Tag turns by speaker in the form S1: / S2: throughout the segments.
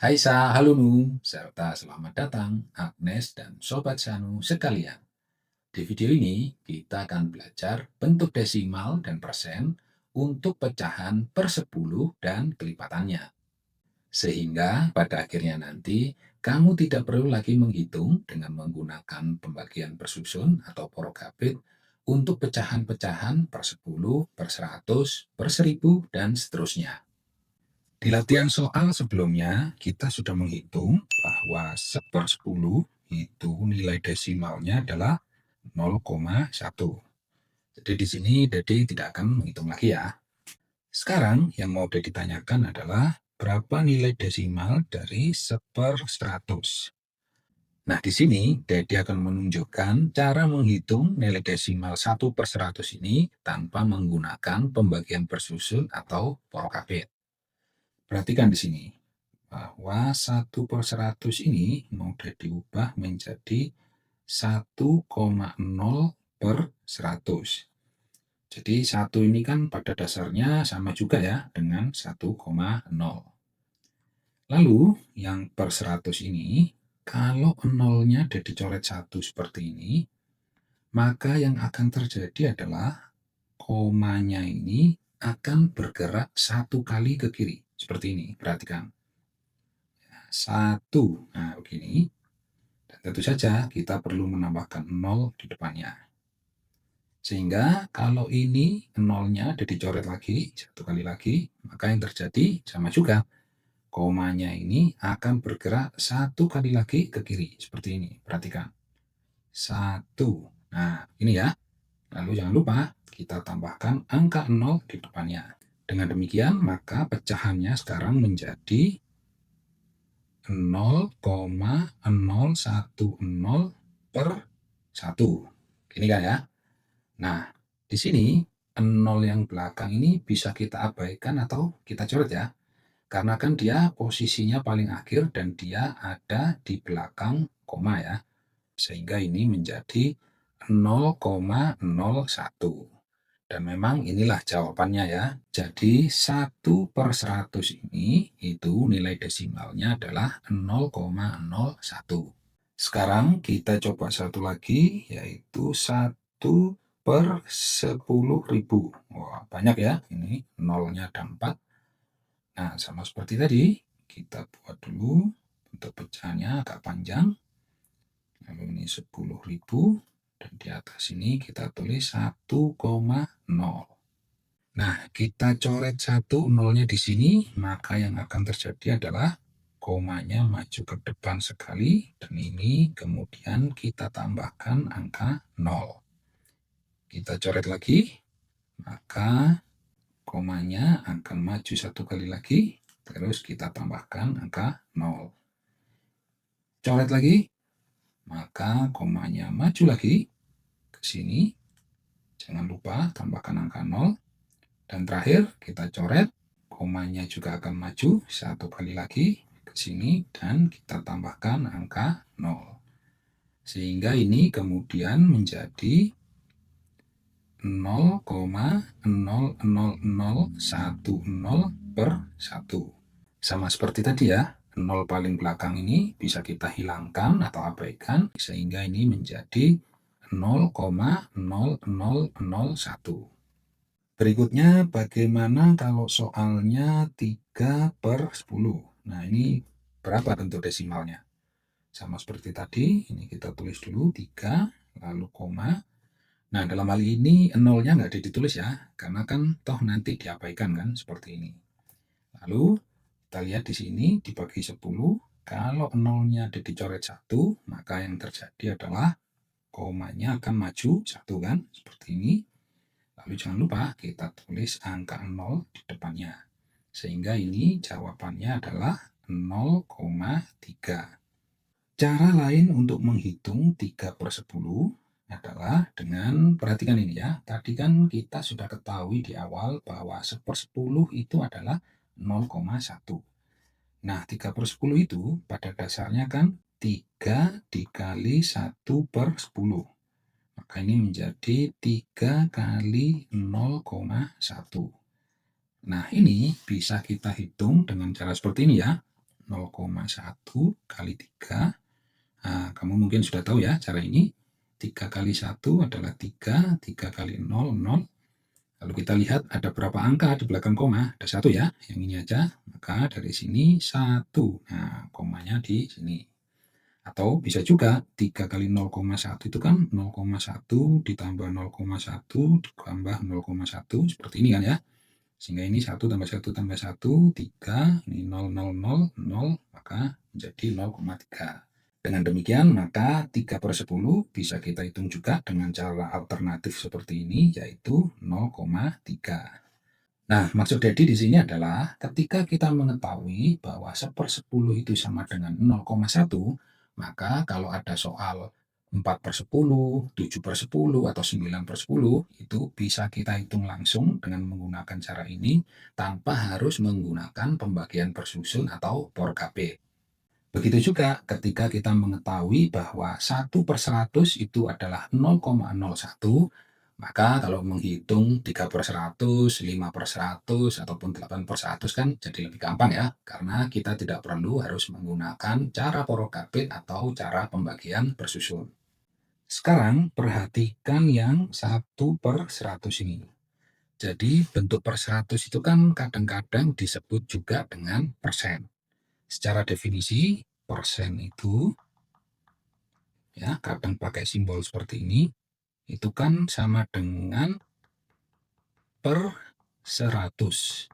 S1: Hai halo Nu, serta selamat datang Agnes dan Sobat Sanu sekalian. Di video ini kita akan belajar bentuk desimal dan persen untuk pecahan per 10 dan kelipatannya. Sehingga pada akhirnya nanti kamu tidak perlu lagi menghitung dengan menggunakan pembagian persusun atau porokabit untuk pecahan-pecahan per 10, per 100, per 1000, dan seterusnya. Di latihan soal sebelumnya, kita sudah menghitung bahwa 1/10 itu nilai desimalnya adalah 0,1. Jadi di sini Dede tidak akan menghitung lagi ya. Sekarang yang mau Dede tanyakan adalah berapa nilai desimal dari 1/100. Nah, di sini Dede akan menunjukkan cara menghitung nilai desimal 1/100 ini tanpa menggunakan pembagian persusun atau porokabit. Perhatikan di sini bahwa 1/100 ini mudah diubah menjadi 1,0/100. Jadi 1 ini kan pada dasarnya sama juga ya dengan 1,0. Lalu yang per 100 ini, kalau nolnya ada dicoret 1 seperti ini, maka yang akan terjadi adalah komanya ini akan bergerak 1 kali ke kiri. Seperti ini, perhatikan. 1. Nah, begini. Dan tentu saja kita perlu menambahkan 0 di depannya. Sehingga kalau ini nolnya ada dicoret lagi, 1 kali lagi, maka yang terjadi sama juga. Komanya ini akan bergerak 1 kali lagi ke kiri. Seperti ini, perhatikan. 1. Nah, ini ya. Lalu jangan lupa kita tambahkan angka 0 di depannya. Dengan demikian, maka pecahannya sekarang menjadi 0,010/1. Ini kan ya. Nah, di sini 0 yang belakang ini bisa kita abaikan atau kita coret ya. Karena kan dia posisinya paling akhir dan dia ada di belakang koma ya. Sehingga ini menjadi 0,01. Dan memang inilah jawabannya ya. Jadi 1/100 ini itu nilai desimalnya adalah 0,01. Sekarang kita coba satu lagi yaitu 1/10.000. Wah, banyak ya. Ini nolnya ada 4. Nah, sama seperti tadi, kita buat dulu untuk pecahannya agak panjang. Lalu ini 10.000. Dan di atas ini kita tulis 1,0. Nah, kita coret 1 nolnya di sini, maka yang akan terjadi adalah komanya maju ke depan sekali, dan ini kemudian kita tambahkan angka 0. Kita coret lagi, maka komanya akan maju 1 kali lagi, terus kita tambahkan angka 0. Coret lagi, maka komanya maju lagi ke sini. Jangan lupa tambahkan angka 0. Dan terakhir kita coret, komanya juga akan maju 1 kali lagi ke sini dan kita tambahkan angka 0. Sehingga ini kemudian menjadi 0,00010/1. Sama seperti tadi ya, 0 paling belakang ini bisa kita hilangkan atau abaikan sehingga ini menjadi 0,0001. Berikutnya bagaimana kalau soalnya 3/10. Nah, ini berapa bentuk desimalnya? Sama seperti tadi, ini kita tulis dulu 3, lalu koma. Nah, dalam hal ini nolnya nggak ada ditulis ya, karena kan toh nanti diabaikan kan, seperti ini. Lalu kita lihat di sini dibagi 10, kalau nolnya ada dicoret 1, maka yang terjadi adalah komanya akan maju 1 kan, seperti ini. Lalu jangan lupa kita tulis angka 0 di depannya. Sehingga ini jawabannya adalah 0,3. Cara lain untuk menghitung 3/10 adalah dengan, perhatikan ini ya, tadi kan kita sudah ketahui di awal bahwa 1/10 itu adalah 0,1. Nah, 3/10 itu pada dasarnya kan 3 dikali 1/10. Maka ini menjadi 3 kali 0,1. Nah, ini bisa kita hitung dengan cara seperti ini ya. 0,1 kali 3. Nah, kamu mungkin sudah tahu ya cara ini. 3 kali 1 adalah 3, 3 kali 0, 0. Lalu kita lihat ada berapa angka di belakang koma. Ada 1 ya, yang ini aja. Maka dari sini 1. Nah, komanya di sini. Atau bisa juga 3 kali 0,1 itu kan 0,1 ditambah 0,1 ditambah 0,1 seperti ini kan ya. Sehingga ini 1 tambah 1 tambah 1, 3, ini 0, 0, 0, 0, maka menjadi 0,3. Dengan demikian, maka 3/10 bisa kita hitung juga dengan cara alternatif seperti ini, yaitu 0,3. Nah, maksud Dedi di sini adalah ketika kita mengetahui bahwa 1/10 itu sama dengan 0,1, maka kalau ada soal 4/10, 7/10, atau 9/10, itu bisa kita hitung langsung dengan menggunakan cara ini tanpa harus menggunakan pembagian persusun atau POR-KB. Begitu juga ketika kita mengetahui bahwa 1/100 itu adalah 0,01, maka kalau menghitung 3/100, 5/100, ataupun 8/100 kan jadi lebih gampang ya, karena kita tidak perlu harus menggunakan cara porokabit atau cara pembagian persusun. Sekarang perhatikan yang 1/100 ini. Jadi bentuk per 100 itu kan kadang-kadang disebut juga dengan persen. Secara definisi, persen itu ya kadang pakai simbol seperti ini, itu kan sama dengan per 100.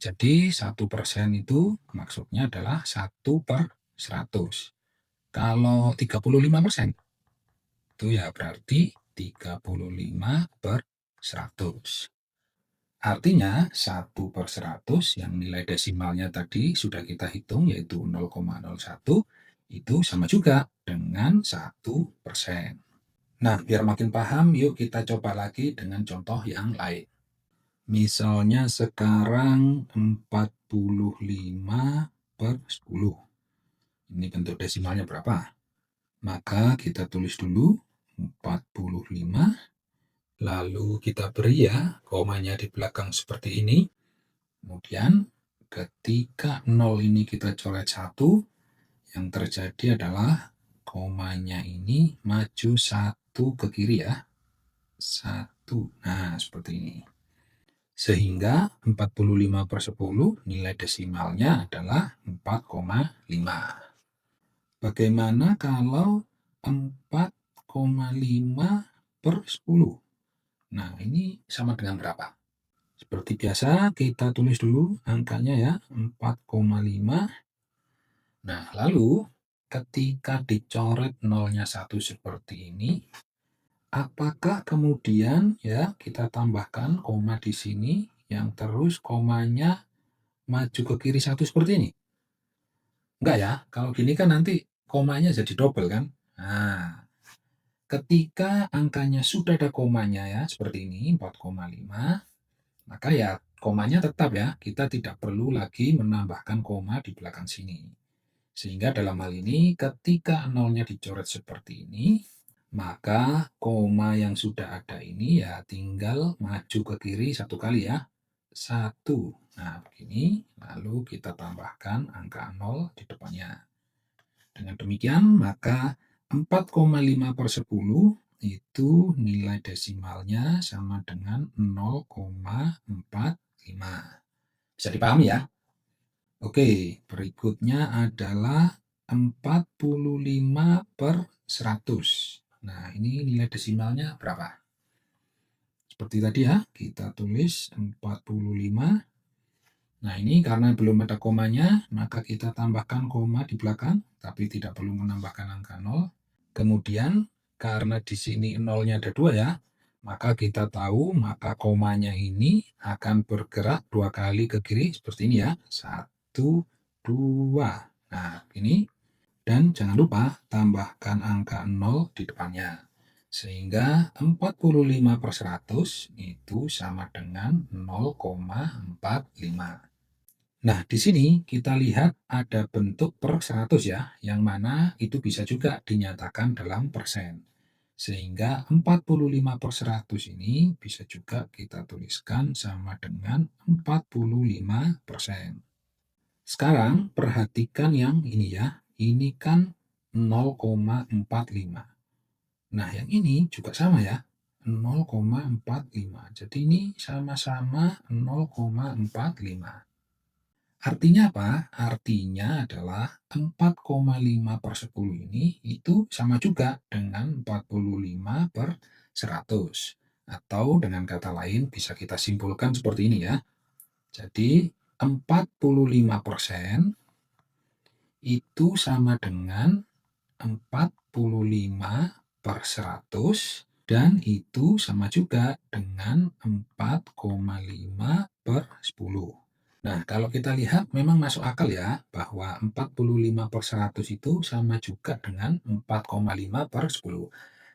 S1: Jadi 1% itu maksudnya adalah 1/100. Kalau 35% itu ya berarti 35/100. Artinya 1/100 yang nilai desimalnya tadi sudah kita hitung yaitu 0,01 itu sama juga dengan 1%. Nah, biar makin paham, yuk kita coba lagi dengan contoh yang lain. Misalnya sekarang 45/10. Ini bentuk desimalnya berapa? Maka kita tulis dulu 45, lalu kita beri ya komanya di belakang seperti ini. Kemudian ketika 0 ini kita coret 1, yang terjadi adalah komanya ini maju 1 ke kiri ya. 1. Nah, seperti ini. Sehingga 45/10 nilai desimalnya adalah 4,5. Bagaimana kalau 4,5/10? Nah, ini sama dengan berapa? Seperti biasa, kita tulis dulu angkanya ya, 4,5. Nah, lalu ketika dicoret nolnya 1 seperti ini, apakah kemudian ya kita tambahkan koma di sini yang terus komanya maju ke kiri 1 seperti ini? Enggak ya, kalau gini kan nanti komanya jadi double kan? Nah, ketika angkanya sudah ada komanya ya, seperti ini, 4,5, maka ya komanya tetap ya, kita tidak perlu lagi menambahkan koma di belakang sini. Sehingga dalam hal ini ketika nolnya dicoret seperti ini, maka koma yang sudah ada ini ya tinggal maju ke kiri 1 kali ya. 1. Nah, begini, lalu kita tambahkan angka 0 di depannya. Dengan demikian, maka 4,5/10 itu nilai desimalnya sama dengan 0,45. Bisa dipahami ya? Oke, berikutnya adalah 45/100. Nah, ini nilai desimalnya berapa? Seperti tadi ya, kita tulis 45. Nah, ini karena belum ada komanya, maka kita tambahkan koma di belakang, tapi tidak perlu menambahkan angka 0. Kemudian, karena di sini nolnya ada 2 ya, maka kita tahu maka komanya ini akan bergerak 2 kali ke kiri seperti ini ya. 1, 2. Nah, ini. Dan jangan lupa tambahkan angka 0 di depannya. Sehingga 45/100 itu sama dengan 0,45. Nah, di sini kita lihat ada bentuk per 100 ya, yang mana itu bisa juga dinyatakan dalam persen. Sehingga 45/100 ini bisa juga kita tuliskan sama dengan 45%. Sekarang perhatikan yang ini ya. Ini kan 0,45. Nah, yang ini juga sama ya. 0,45. Jadi ini sama-sama 0,45. Artinya apa? Artinya adalah 4,5/10 ini itu sama juga dengan 45/100. Atau dengan kata lain bisa kita simpulkan seperti ini ya. Jadi 45% itu sama dengan 45/100 dan itu sama juga dengan 4,5/10. Nah, kalau kita lihat memang masuk akal ya, bahwa 45/100 itu sama juga dengan 4,5/10.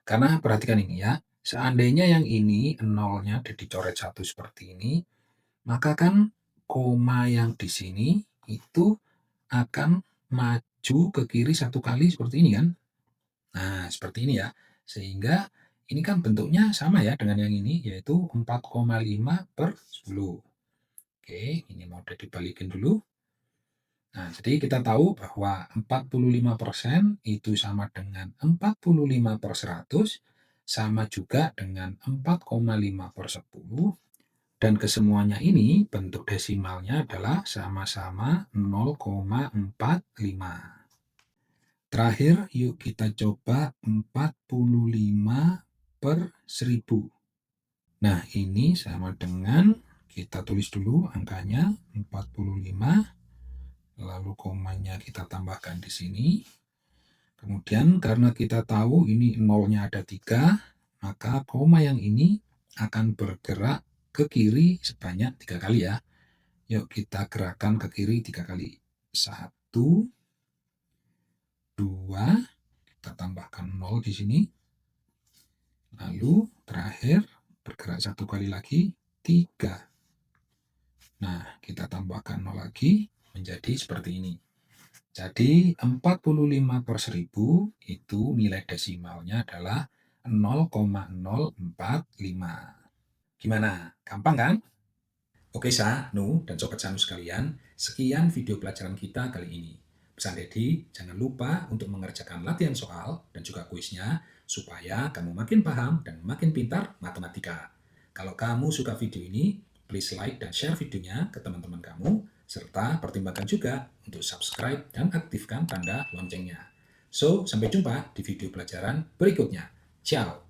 S1: Karena perhatikan ini ya, seandainya yang ini nolnya dicoret satu seperti ini, maka kan koma yang di sini itu akan maju ke kiri satu kali seperti ini kan. Nah, seperti ini ya. Sehingga ini kan bentuknya sama ya dengan yang ini, yaitu 4,5/10. Oke, ini mau dibalikin dulu. Nah, jadi kita tahu bahwa 45% itu sama dengan 45/100, sama juga dengan 4,5/10, dan kesemuanya ini bentuk desimalnya adalah sama-sama 0,45. Terakhir, yuk kita coba 45/1000. Nah, ini sama dengan, kita tulis dulu angkanya 45, lalu komanya kita tambahkan di sini. Kemudian karena kita tahu ini nolnya ada 3, maka koma yang ini akan bergerak ke kiri sebanyak 3 kali ya. Yuk kita gerakkan ke kiri 3 kali. 1, 2, kita tambahkan 0 di sini. Lalu terakhir bergerak 1 kali lagi, 3. Nah, kita tambahkan 0 lagi menjadi seperti ini. Jadi 45/1000 itu nilai desimalnya adalah 0,045. Gimana? Gampang kan? Oke Sa, Nu, dan Sobat Sanu sekalian, sekian video pelajaran kita kali ini. Pesan Dedi, jangan lupa untuk mengerjakan latihan soal dan juga kuisnya, supaya kamu makin paham dan makin pintar matematika. Kalau kamu suka video ini, please like dan share videonya ke teman-teman kamu, serta pertimbangkan juga untuk subscribe dan aktifkan tanda loncengnya. So, sampai jumpa di video pelajaran berikutnya. Ciao!